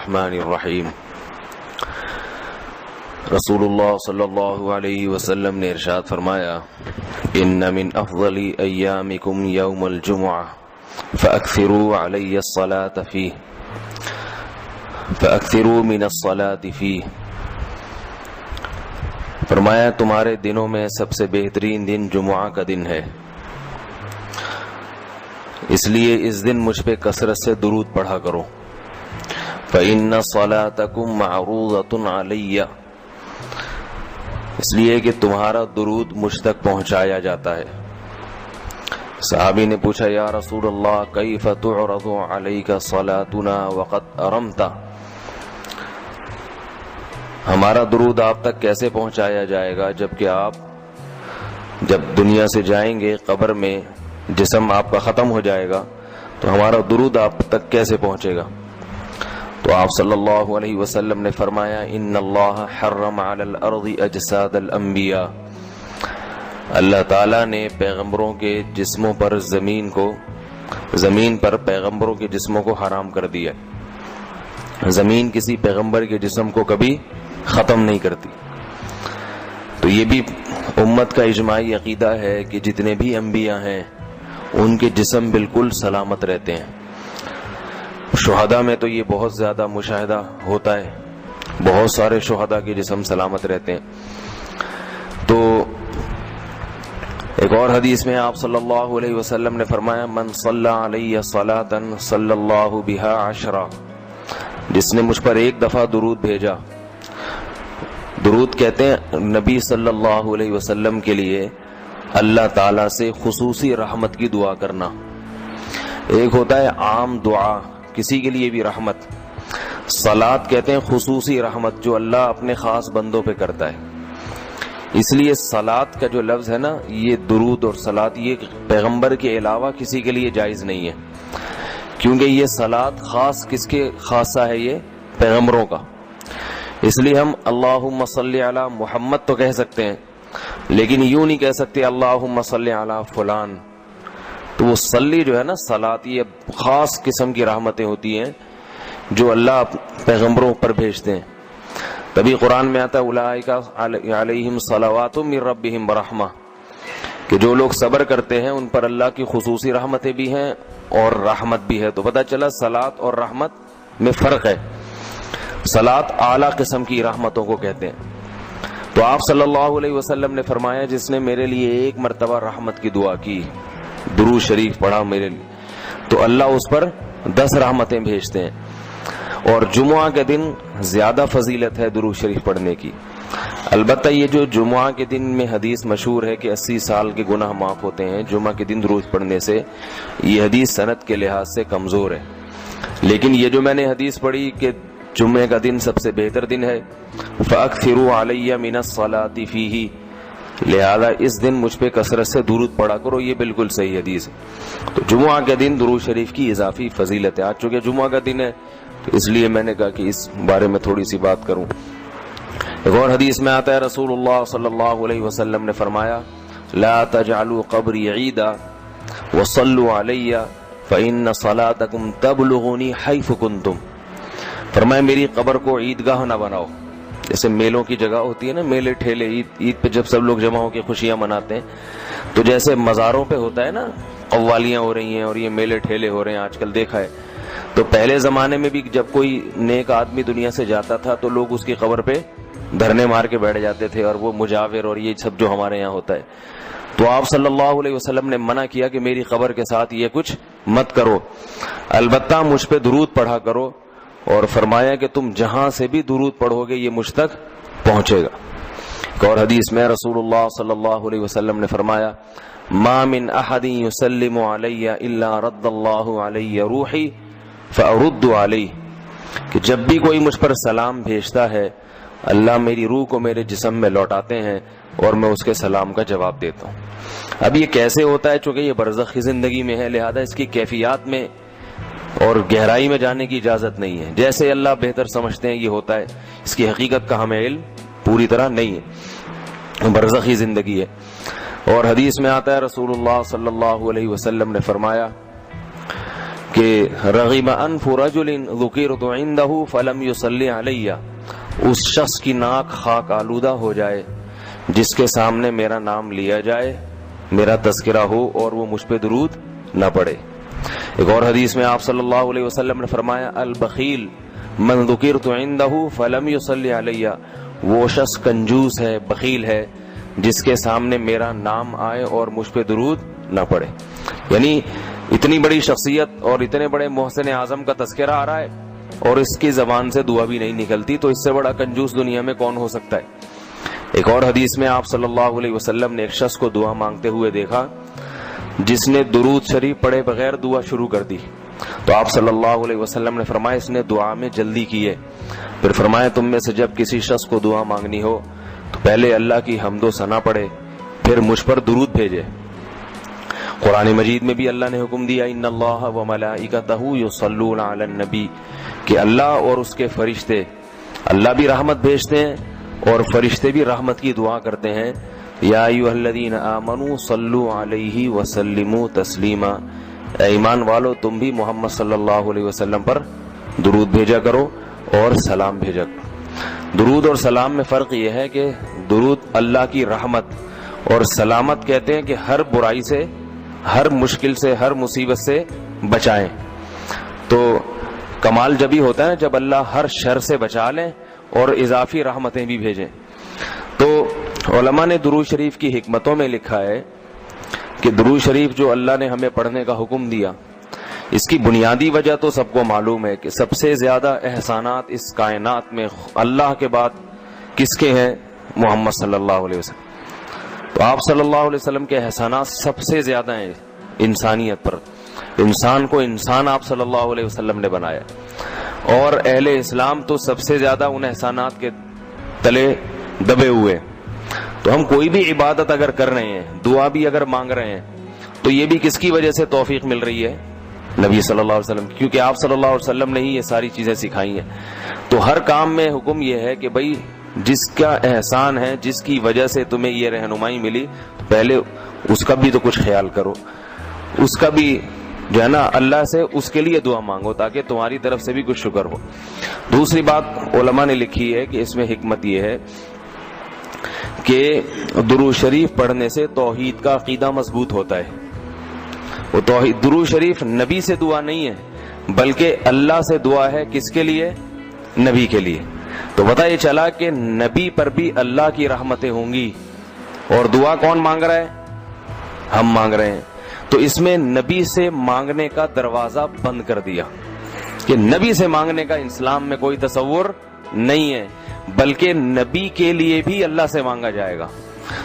الرحمن الرحیم۔ رسول اللہ صلی اللہ علیہ وسلم نے ارشاد فرمایا، ان من افضل ایامکم یوم الجمعہ فاکثروا علی الصلاۃ فیہ فاکثروا من الصلاۃ فیہ۔ فرمایا تمہارے دنوں میں سب سے بہترین دن جمعہ کا دن ہے، اس لیے اس دن مجھ پہ کثرت سے درود پڑھا کرو۔ فإن صلاتکم معروضۃ علی، اس لیے کہ تمہارا درود مجھ تک پہنچایا جاتا ہے۔ صحابی نے پوچھا، یا رسول اللہ کیف تعرض علیک صلاتنا وقد ارمت، ہمارا درود آپ تک کیسے پہنچایا جائے گا جبکہ آپ جب دنیا سے جائیں گے، قبر میں جسم آپ کا ختم ہو جائے گا، تو ہمارا درود آپ تک کیسے پہنچے گا؟ تو آپ صلی اللہ علیہ وسلم نے فرمایا، ان اللہ حرم علی الارض اجساد الانبیاء، اللہ تعالیٰ نے پیغمبروں کے جسموں پر زمین پر پیغمبروں کے جسموں کو حرام کر دیا۔ زمین کسی پیغمبر کے جسم کو کبھی ختم نہیں کرتی۔ تو یہ بھی امت کا اجماعی عقیدہ ہے کہ جتنے بھی انبیاء ہیں ان کے جسم بالکل سلامت رہتے ہیں۔ شہداء میں تو یہ بہت زیادہ مشاہدہ ہوتا ہے، بہت سارے شہداء کے جسم سلامت رہتے ہیں۔ تو ایک اور حدیث میں آپ صلی اللہ علیہ وسلم نے فرمایا، من صلی علی صلاۃ صلی اللہ بہا عشرہ، جس نے مجھ پر ایک دفعہ درود بھیجا۔ درود کہتے ہیں نبی صلی اللہ علیہ وسلم کے لیے اللہ تعالیٰ سے خصوصی رحمت کی دعا کرنا۔ ایک ہوتا ہے عام دعا، کسی کے لیے بھی رحمت، صلات کہتے ہیں خصوصی رحمت جو اللہ اپنے خاص بندوں پہ کرتا ہے۔ اس لیے صلات کا جو لفظ ہے نا، یہ درود اور صلات یہ پیغمبر کے علاوہ کسی کے لیے جائز نہیں ہے، کیونکہ یہ صلات خاص کس کے خاصہ ہے؟ یہ پیغمبروں کا۔ اس لیے ہم اللہم صلی علی محمد تو کہہ سکتے ہیں، لیکن یوں نہیں کہہ سکتے اللہم صلی علی فلان۔ تو وہ صلی جو ہے نا، صلات، یہ خاص قسم کی رحمتیں ہوتی ہیں جو اللہ پیغمبروں پر بھیجتے ہیں۔ تبھی قرآن میں آتا ہے اولئک علیہم صلوات من ربہم ورحمہ، کہ جو لوگ صبر کرتے ہیں ان پر اللہ کی خصوصی رحمتیں بھی ہیں اور رحمت بھی ہے۔ تو پتہ چلا صلات اور رحمت میں فرق ہے۔ صلات اعلیٰ قسم کی رحمتوں کو کہتے ہیں۔ تو آپ صلی اللہ علیہ وسلم نے فرمایا، جس نے میرے لیے ایک مرتبہ رحمت کی دعا کی، درود شریف پڑھا میرے لیے، تو اللہ اس پر 10 رحمتیں بھیجتے ہیں۔ اور جمعہ کے دن زیادہ فضیلت ہے درود شریف پڑھنے کی۔ البتہ یہ جو جمعہ کے دن میں حدیث مشہور ہے کہ 80 سال کے گناہ معاف ہوتے ہیں جمعہ کے دن درود پڑھنے سے، یہ حدیث سند کے لحاظ سے کمزور ہے۔ لیکن یہ جو میں نے حدیث پڑھی کہ جمعے کا دن سب سے بہتر دن ہے، فَأَكْثِرُوا عَلَيَّ مِنَ الصَّلَاةِ فِيهِ، لہذا اس دن مجھ پہ کثرت سے درود پڑھا کرو، یہ بالکل صحیح حدیث ہے۔ تو جمعہ کے دن درود شریف کی اضافی فضیلت ہے۔ آج چونکہ جمعہ کا دن ہے تو اس لیے میں نے کہا کہ اس بارے میں تھوڑی سی بات کروں۔ ایک اور حدیث میں آتا ہے رسول اللہ صلی اللہ علیہ وسلم نے فرمایا، لا تجعلوا قبری عیدا وصلوا علی فإن صلاتکم تبلغنی حیث کنتم۔ فرمایا میری قبر کو عیدگاہ نہ بناؤ، جیسے میلوں کی جگہ ہوتی ہے نا، میلے ٹھیلے، عید پہ جب سب لوگ جمع ہو کے خوشیاں مناتے ہیں، تو جیسے مزاروں پہ ہوتا ہے نا، قوالیاں ہو رہی ہیں اور یہ میلے ٹھیلے ہو رہے ہیں آج کل دیکھا ہے۔ تو پہلے زمانے میں بھی جب کوئی نیک آدمی دنیا سے جاتا تھا تو لوگ اس کی قبر پہ دھرنے مار کے بیٹھ جاتے تھے، اور وہ مجاور اور یہ سب جو ہمارے یہاں ہوتا ہے۔ تو آپ صلی اللہ علیہ وسلم نے منع کیا کہ میری قبر کے ساتھ یہ کچھ مت کرو، البتہ مجھ پہ درود پڑھا کرو، اور فرمایا کہ تم جہاں سے بھی درود پڑھو گے یہ مجھ تک پہنچے گا۔ ایک اور حدیث میں رسول اللہ صلی اللہ علیہ وسلم نے فرمایا، ما من احد یسلم علی الا رد اللہ علی روحی فارد علیہ، کہ جب بھی کوئی مجھ پر سلام بھیجتا ہے اللہ میری روح کو میرے جسم میں لوٹاتے ہیں اور میں اس کے سلام کا جواب دیتا ہوں۔ اب یہ کیسے ہوتا ہے؟ چونکہ یہ برزخی زندگی میں ہے، لہذا اس کی کیفیات میں اور گہرائی میں جانے کی اجازت نہیں ہے۔ جیسے اللہ بہتر سمجھتے ہیں یہ ہوتا ہے، اس کی حقیقت کا ہمیں علم پوری طرح نہیں ہے، برزخی زندگی ہے۔ اور حدیث میں آتا ہے رسول اللہ صلی اللہ علیہ وسلم نے فرمایا کہ رغم انف رجل ذکرت عنده فلم يصلی علی، اس شخص کی ناک خاک آلودہ ہو جائے جس کے سامنے میرا نام لیا جائے، میرا تذکرہ ہو اور وہ مجھ پہ درود نہ پڑے۔ ایک اور حدیث میں آپ صلی اللہ علیہ وسلم نے فرمایا البخیل من ذکرت عنده فلم يصلی علی، وہ شخص کنجوس ہے، بخیل ہے، جس کے سامنے میرا نام آئے اور مجھ پہ درود نہ پڑے۔ یعنی اتنی بڑی شخصیت اور اتنے بڑے محسن اعظم کا تذکرہ آ رہا ہے اور اس کی زبان سے دعا بھی نہیں نکلتی، تو اس سے بڑا کنجوس دنیا میں کون ہو سکتا ہے۔ ایک اور حدیث میں آپ صلی اللہ علیہ وسلم نے ایک شخص کو دعا مانگتے ہوئے دیکھا جس نے درود شریف پڑھے بغیر دعا شروع کر دی، تو آپ صلی اللہ علیہ وسلم نے فرمایا اس نے دعا میں جلدی کی ہے۔ پھر فرمایا تم میں سے جب کسی شخص کو دعا مانگنی ہو تو پہلے اللہ کی حمد و ثنا پڑھے، پھر مجھ پر درود بھیجے۔ قرآن مجید میں بھی اللہ نے حکم دیا ان اللہ و ملائکتہ یصلون علی النبی، کہ اللہ اور اس کے فرشتے، اللہ بھی رحمت بھیجتے ہیں اور فرشتے بھی رحمت کی دعا کرتے ہیں۔ یا ایھا الذین آمنوا صلوا علیہ وسلموا تسلیما، اے ایمان والو تم بھی محمد صلی اللہ علیہ وسلم پر درود بھیجا کرو اور سلام بھیجا کرو۔ درود اور سلام میں فرق یہ ہے کہ درود اللہ کی رحمت اور سلامت کہتے ہیں کہ ہر برائی سے، ہر مشکل سے، ہر مصیبت سے بچائیں۔ تو کمال جبھی ہوتا ہے جب اللہ ہر شر سے بچا لیں اور اضافی رحمتیں بھی بھیجیں۔ تو علماء نے درود شریف کی حکمتوں میں لکھا ہے کہ درود شریف جو اللہ نے ہمیں پڑھنے کا حکم دیا، اس کی بنیادی وجہ تو سب کو معلوم ہے کہ سب سے زیادہ احسانات اس کائنات میں اللہ کے بعد کس کے ہیں؟ محمد صلی اللہ علیہ وسلم۔ تو آپ صلی اللہ علیہ وسلم کے احسانات سب سے زیادہ ہیں انسانیت پر، انسان کو انسان آپ صلی اللہ علیہ وسلم نے بنایا، اور اہل اسلام تو سب سے زیادہ ان احسانات کے تلے دبے ہوئے۔ تو ہم کوئی بھی عبادت اگر کر رہے ہیں، دعا بھی اگر مانگ رہے ہیں، تو یہ بھی کس کی وجہ سے توفیق مل رہی ہے؟ نبی صلی اللہ علیہ وسلم، کیونکہ آپ صلی اللہ علیہ وسلم نے ہی یہ ساری چیزیں سکھائی ہیں۔ تو ہر کام میں حکم یہ ہے کہ بھئی جس کا احسان ہے، جس کی وجہ سے تمہیں یہ رہنمائی ملی، پہلے اس کا بھی تو کچھ خیال کرو، اس کا بھی جو ہے نا اللہ سے اس کے لیے دعا مانگو تاکہ تمہاری طرف سے بھی کچھ شکر ہو۔ دوسری بات علماء نے لکھی ہے کہ اس میں حکمت یہ ہے کہ درود شریف پڑھنے سے توحید کا عقیدہ مضبوط ہوتا ہے۔ وہ توحید، درود شریف نبی سے دعا نہیں ہے بلکہ اللہ سے دعا ہے، کس کے لیے؟ نبی کے لیے۔ تو پتہ یہ چلا کہ نبی پر بھی اللہ کی رحمتیں ہوں گی، اور دعا کون مانگ رہا ہے؟ ہم مانگ رہے ہیں۔ تو اس میں نبی سے مانگنے کا دروازہ بند کر دیا کہ نبی سے مانگنے کا اسلام میں کوئی تصور نہیں ہے، بلکہ نبی کے لیے بھی اللہ سے مانگا جائے گا۔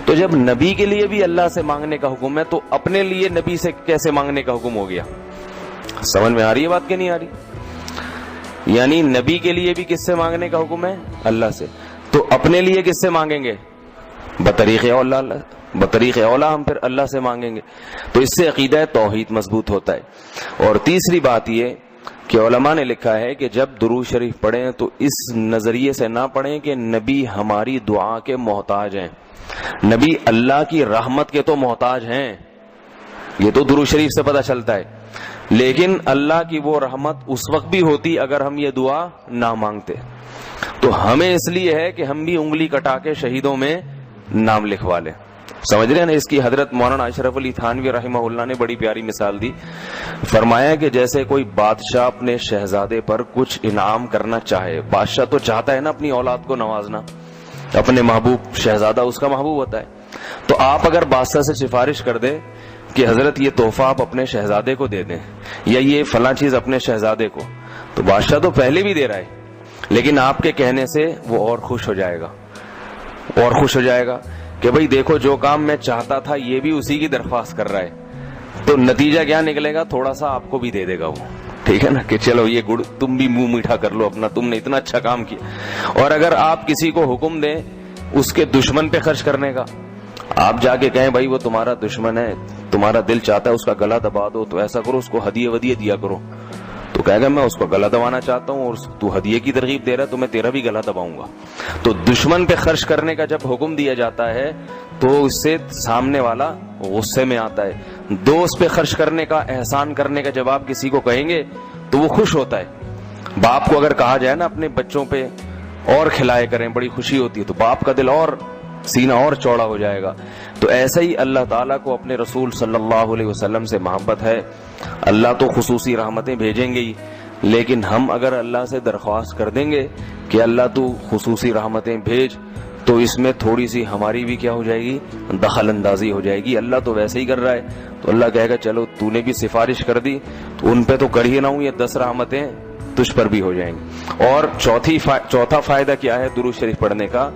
تو جب نبی کے لیے بھی اللہ سے مانگنے کا حکم ہے تو اپنے لیے نبی سے کیسے مانگنے کا حکم ہو گیا؟ سمجھ میں آ رہی ہے بات کہ نہیں آ رہی؟ یعنی نبی کے لیے بھی کس سے مانگنے کا حکم ہے؟ اللہ سے۔ تو اپنے لیے کس سے مانگیں گے؟ بطریق اولا ہم پھر اللہ سے مانگیں گے۔ تو اس سے عقیدہ توحید مضبوط ہوتا ہے۔ اور تیسری بات یہ کہ علماء نے لکھا ہے کہ جب درود شریف پڑھیں تو اس نظریے سے نہ پڑھیں کہ نبی ہماری دعا کے محتاج ہیں، نبی اللہ کی رحمت کے تو محتاج ہیں، یہ تو درود شریف سے پتہ چلتا ہے، لیکن اللہ کی وہ رحمت اس وقت بھی ہوتی اگر ہم یہ دعا نہ مانگتے۔ تو ہمیں اس لیے ہے کہ ہم بھی انگلی کٹا کے شہیدوں میں نام لکھوا لیں۔ سمجھ رہے ہیں نا؟ اس کی حضرت مولانا اشرف علی تھانوی رحمہ اللہ نے بڑی پیاری مثال دی، فرمایا کہ جیسے کوئی بادشاہ اپنے شہزادے پر کچھ انعام کرنا چاہے، بادشاہ تو چاہتا ہے نا اپنی اولاد کو نوازنا، اپنے محبوب شہزادہ اس کا محبوب ہوتا ہے، تو آپ اگر بادشاہ سے سفارش کر دیں کہ حضرت یہ تحفہ آپ اپنے شہزادے کو دے دیں یا یہ فلاں چیز اپنے شہزادے کو، تو بادشاہ تو پہلے بھی دے رہا ہے، لیکن آپ کے کہنے سے وہ اور خوش ہو جائے گا کہ بھئی دیکھو جو کام میں چاہتا تھا یہ بھی اسی کی درخواست کر رہا ہے، تو نتیجہ کیا نکلے گا؟ تھوڑا سا آپ کو بھی دے دے گا وہ، ٹھیک ہے نا، کہ چلو یہ گڑ تم بھی منہ میٹھا کر لو اپنا، تم نے اتنا اچھا کام کیا۔ اور اگر آپ کسی کو حکم دیں اس کے دشمن پہ خرچ کرنے کا، آپ جا کے کہیں بھائی وہ تمہارا دشمن ہے، تمہارا دل چاہتا ہے اس کا گلا دبا دو، تو ایسا کرو اس کو ہدیے ودیے دیا کرو، تو کہے گا میں اس کو گلا دبانا چاہتا ہوں اور تو ہدیے کی ترغیب دے رہا ہے تو میں تیرا بھی گلا دباؤں گا۔ تو دشمن پہ خرچ کرنے کا جب حکم دیا جاتا ہے تو اس سے سامنے والا غصے میں آتا ہے، دوست پہ خرچ کرنے کا، احسان کرنے کا جب آپ کسی کو کہیں گے تو وہ خوش ہوتا ہے. باپ کو اگر کہا جائے نا اپنے بچوں پہ اور کھلائے کریں، بڑی خوشی ہوتی ہے، تو باپ کا دل اور سینہ اور چوڑا ہو جائے گا. تو ایسا ہی اللہ تعالیٰ کو اپنے رسول صلی اللہ علیہ وسلم سے محبت ہے. اللہ تو خصوصی رحمتیں بھیجیں گے ہی، لیکن ہم اگر اللہ سے درخواست کر دیں گے کہ اللہ تو خصوصی رحمتیں بھیج، تو اس میں تھوڑی سی ہماری بھی کیا ہو جائے گی، دخل اندازی ہو جائے گی. اللہ تو ویسے ہی کر رہا ہے، تو اللہ کہے گا چلو تو نے بھی سفارش کر دی تو ان پہ تو کر ہی نہ ہوں، یہ 10 رحمتیں تجھ پر بھی ہو جائیں گی. اور چوتھا فائدہ کیا ہے درود شریف پڑھنے کا،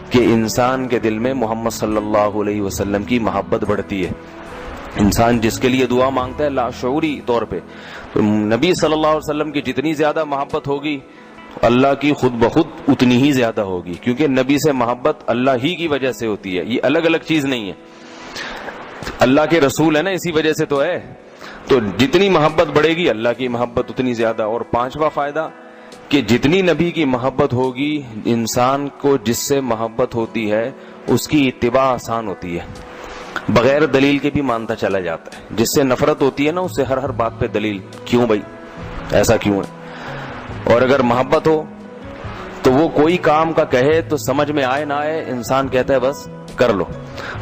کہ انسان کے دل میں محمد صلی اللہ علیہ وسلم کی محبت بڑھتی ہے. انسان جس کے لیے دعا مانگتا ہے لاشعوری طور پہ، تو نبی صلی اللہ علیہ وسلم کی جتنی زیادہ محبت ہوگی اللہ کی خود بخود اتنی ہی زیادہ ہوگی، کیونکہ نبی سے محبت اللہ ہی کی وجہ سے ہوتی ہے، یہ الگ الگ چیز نہیں ہے. اللہ کے رسول ہے نا، اسی وجہ سے تو ہے. تو جتنی محبت بڑھے گی اللہ کی محبت اتنی زیادہ. اور 5واں فائدہ کہ جتنی نبی کی محبت ہوگی، انسان کو جس سے محبت ہوتی ہے اس کی اتباع آسان ہوتی ہے، بغیر دلیل کے بھی مانتا چلا جاتا ہے. جس سے نفرت ہوتی ہے نا، اس سے ہر بات پہ دلیل، کیوں بھائی ایسا کیوں ہے. اور اگر محبت ہو تو وہ کوئی کام کا کہے تو سمجھ میں آئے نہ آئے، انسان کہتا ہے بس کر لو.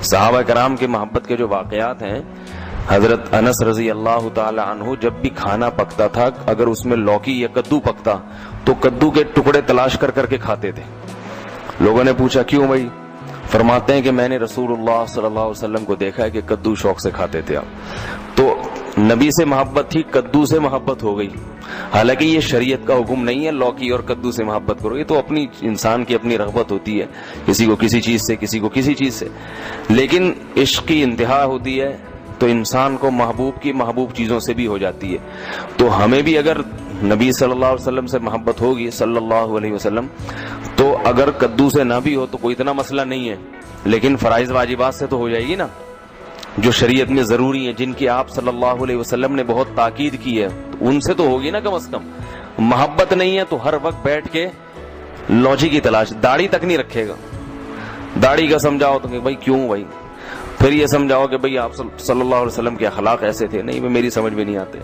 صحابہ کرام کے محبت کے جو واقعات ہیں، حضرت انس رضی اللہ تعالی عنہ جب بھی کھانا پکتا تھا، اگر اس میں لوکی یا کدو پکتا تو کدو کے ٹکڑے تلاش کر کر کے کھاتے تھے. لوگوں نے پوچھا کیوں بھائی؟ فرماتے ہیں کہ میں نے رسول اللہ صلی اللہ علیہ وسلم کو دیکھا ہے کہ کدو شوق سے کھاتے تھے آپ. تو نبی سے محبت تھی، کدو سے محبت ہو گئی. حالانکہ یہ شریعت کا حکم نہیں ہے لوکی اور کدو سے محبت کرو، یہ تو اپنی انسان کی اپنی رغبت ہوتی ہے، کسی کو کسی چیز سے، کسی کو کسی چیز سے. لیکن عشق کی انتہا ہوتی ہے تو انسان کو محبوب چیزوں سے بھی ہو جاتی ہے. تو ہمیں بھی اگر نبی صلی اللہ علیہ وسلم سے محبت ہوگی صلی اللہ علیہ وسلم، تو اگر کدو سے نہ بھی ہو تو کوئی اتنا مسئلہ نہیں ہے، لیکن فرائض واجبات سے تو ہو جائے گی نا، جو شریعت میں ضروری ہیں، جن کی آپ صلی اللہ علیہ وسلم نے بہت تاکید کی ہے، ان سے تو ہوگی نا کم از کم. محبت نہیں ہے تو ہر وقت بیٹھ کے لوجی کی تلاش، داڑھی تک نہیں رکھے گا. داڑھی کا سمجھاؤ تو کہ بھائی کیوں بھائی، پھر یہ سمجھاؤ کہ بھئی آپ صلی اللہ علیہ وسلم کے اخلاق ایسے تھے، نہیں میری سمجھ میں نہیں آتے،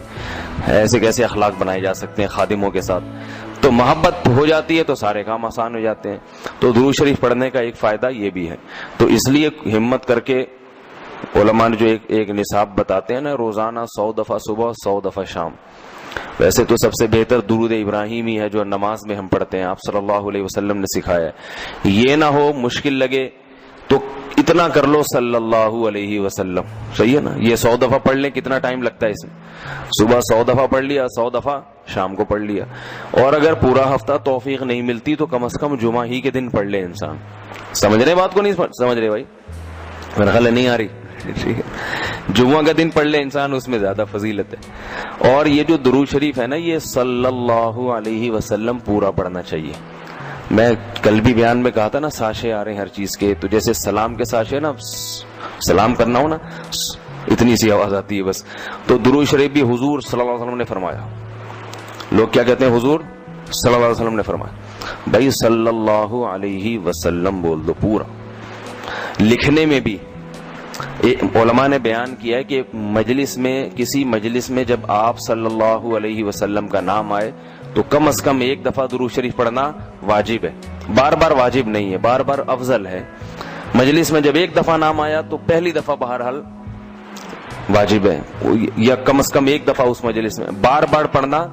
ایسے کیسے اخلاق بنائے جا سکتے ہیں خادموں کے ساتھ. تو محبت ہو جاتی ہے تو سارے کام آسان ہو جاتے ہیں. تو درود شریف پڑھنے کا ایک فائدہ یہ بھی ہے. تو اس لیے ہمت کر کے علماء نے جو ایک نصاب بتاتے ہیں نا، روزانہ 100 دفعہ صبح 100 دفعہ شام. ویسے تو سب سے بہتر درود ابراہیمی ہے جو نماز میں ہم پڑھتے ہیں، آپ صلی اللہ علیہ وسلم نے سکھایا ہے. یہ نہ ہو مشکل لگے تو اتنا کر لو صلی اللہ علیہ وسلم، صحیح ہے نا. یہ 100 دفعہ پڑھ لیں، کتنا ٹائم لگتا ہے اس میں؟ صبح 100 دفعہ پڑھ لیا، 100 دفعہ شام کو پڑھ لیا. اور اگر پورا ہفتہ توفیق نہیں ملتی تو کم از کم جمعہ ہی کے دن پڑھ لے انسان. سمجھ رہے بات کو؟ نہیں سمجھ رہے بھائی؟ میرا خیال نہیں آ رہی. جمعہ کا دن پڑھ لے انسان، اس میں زیادہ فضیلت ہے. اور یہ جو درود شریف ہے نا، یہ صلی اللہ علیہ وسلم پورا پڑھنا چاہیے. میں کل بھی بیان میں کہا تھا نا، ساشے آ رہے ہیں ہر چیز کے، تو جیسے سلام کے ساشے نا، سلام کرنا ہو نا اتنی سی آواز آتی ہے بس. تو درود شریف بھی حضور صلی اللہ علیہ وسلم نے فرمایا. لوگ کیا کہتے ہیں؟ حضور صلی اللہ علیہ وسلم نے فرمایا. بھائی صلی اللہ علیہ وسلم بول دو پورا. لکھنے میں بھی علماء نے بیان کیا ہے کہ مجلس میں، کسی مجلس میں جب آپ صلی اللہ علیہ وسلم کا نام آئے تو کم از کم ایک دفعہ درود شریف پڑھنا واجب ہے. بار بار واجب نہیں ہے، بار بار افضل ہے. مجلس میں جب ایک دفعہ نام آیا تو پہلی دفعہ بہرحال واجب ہے، یا کم از کم ایک دفعہ اس مجلس میں. بار بار پڑھنا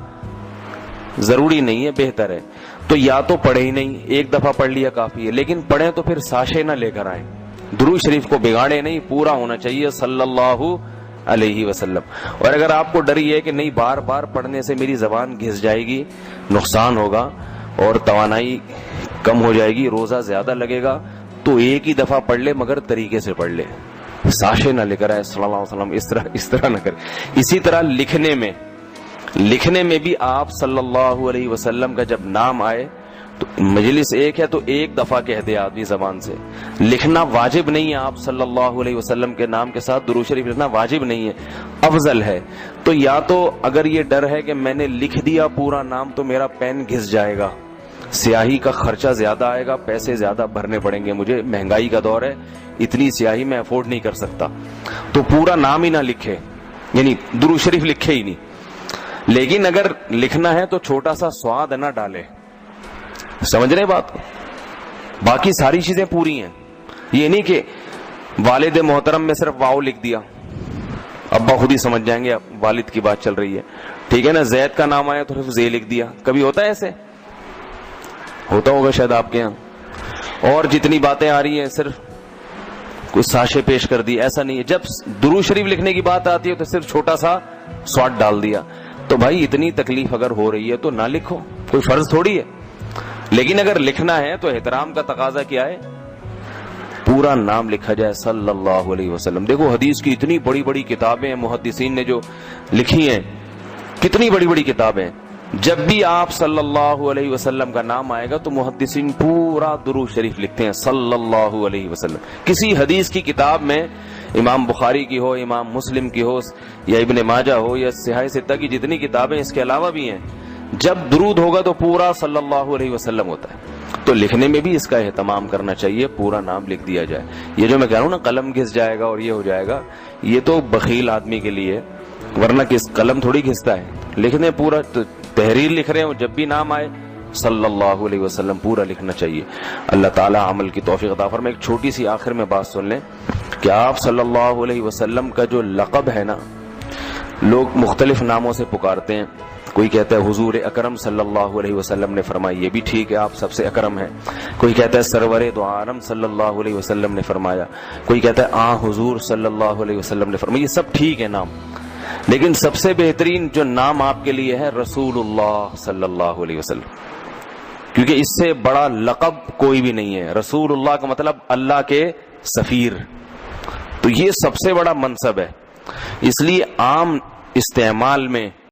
ضروری نہیں ہے، بہتر ہے. تو یا تو پڑھے ہی نہیں، ایک دفعہ پڑھ لیا کافی ہے، لیکن پڑھیں تو پھر ساشے نہ لے کر آئیں. درود شریف کو بگاڑے نہیں، پورا ہونا چاہیے صلی اللہ علیہ وسلم. اور اگر آپ کو ڈر یہ ہے کہ نہیں بار بار پڑھنے سے میری زبان گھس جائے گی، نقصان ہوگا اور توانائی کم ہو جائے گی، روزہ زیادہ لگے گا، تو ایک ہی دفعہ پڑھ لے، مگر طریقے سے پڑھ لے، ساشے نہ لے کر آئے صلی اللہ علیہ وسلم، اس طرح نہ کرے. اسی طرح لکھنے میں بھی آپ صلی اللہ علیہ وسلم کا جب نام آئے تو مجلس ایک ہے تو ایک دفعہ کہہ دے آدمی زبان سے. لکھنا واجب نہیں ہے، آپ صلی اللہ علیہ وسلم کے نام کے ساتھ درود شریف لکھنا واجب نہیں ہے، افضل ہے. تو یا تو اگر یہ ڈر ہے کہ میں نے لکھ دیا پورا نام تو میرا پین گھس جائے گا، سیاہی کا خرچہ زیادہ آئے گا, پیسے زیادہ بھرنے پڑیں گے, مجھے مہنگائی کا دور ہے, اتنی سیاہی میں افورڈ نہیں کر سکتا, تو پورا نام ہی نہ لکھے, یعنی درود شریف لکھے ہی نہیں. لیکن اگر لکھنا ہے تو چھوٹا سا سواد نہ ڈالے. سمجھ رہے بات کو؟ باقی ساری چیزیں پوری ہیں. یہ نہیں کہ والد محترم میں صرف واؤ لکھ دیا, ابا خود ہی سمجھ جائیں گے والد کی بات چل رہی ہے, ٹھیک ہے نا, زید کا نام آیا تو صرف زے لکھ دیا. کبھی ہوتا ہے ایسے؟ ہوتا ہوگا شاید آپ کے یہاں. اور جتنی باتیں آ رہی ہیں صرف کچھ ساشے پیش کر دی, ایسا نہیں ہے. جب درود شریف لکھنے کی بات آتی ہے تو صرف چھوٹا سا سواد ڈال دیا. تو بھائی اتنی تکلیف اگر ہو رہی ہے تو نہ لکھو, کوئی فرض تھوڑی ہے. لیکن اگر لکھنا ہے تو احترام کا تقاضا کیا ہے, پورا نام لکھا جائے صلی اللہ علیہ وسلم. دیکھو حدیث کی اتنی بڑی بڑی کتابیں محدثین نے جو لکھی ہیں, کتنی بڑی بڑی کتابیں. جب بھی آپ صلی اللہ علیہ وسلم کا نام آئے گا تو محدثین پورا درود شریف لکھتے ہیں صلی اللہ علیہ وسلم. کسی حدیث کی کتاب میں, امام بخاری کی ہو, امام مسلم کی ہو, یا ابن ماجہ ہو, یا صحیح ستہ کی جتنی کتابیں اس کے علاوہ بھی ہیں, جب درود ہوگا تو پورا صلی اللہ علیہ وسلم ہوتا ہے. تو لکھنے میں بھی اس کا اہتمام کرنا چاہیے, پورا نام لکھ دیا جائے. یہ جو میں کہہ رہا ہوں نا قلم گھس جائے گا اور یہ ہو جائے گا, یہ تو بخیل آدمی کے لیے, ورنہ کس قلم تھوڑی گھستا ہے. لکھنے پورا تحریر لکھ رہے ہو, جب بھی نام آئے صلی اللہ علیہ وسلم پورا لکھنا چاہیے. اللہ تعالیٰ عمل کی توفیق عطا فرمائے. ایک چھوٹی سی آخر میں بات سن لیں کہ آپ صلی اللہ علیہ وسلم کا جو لقب ہے نا, لوگ مختلف ناموں سے پکارتے ہیں. کوئی کہتا ہے حضور اکرم صلی اللہ علیہ وسلم نے فرمایا, یہ بھی ٹھیک ہے, آپ سب سے اکرم ہیں. کوئی کہتا ہے سرور دو عالم صلی اللہ علیہ وسلم نے فرمایا. کوئی کہتا ہے آ حضور صلی اللہ علیہ وسلم نے فرمایا. یہ سب ٹھیک ہے نام, لیکن سب سے بہترین جو نام آپ کے لیے ہے رسول اللہ صلی اللہ علیہ وسلم, کیونکہ اس سے بڑا لقب کوئی بھی نہیں ہے. رسول اللہ کا مطلب اللہ کے سفیر, تو یہ سب سے بڑا منصب ہے. اس لیے عام استعمال میں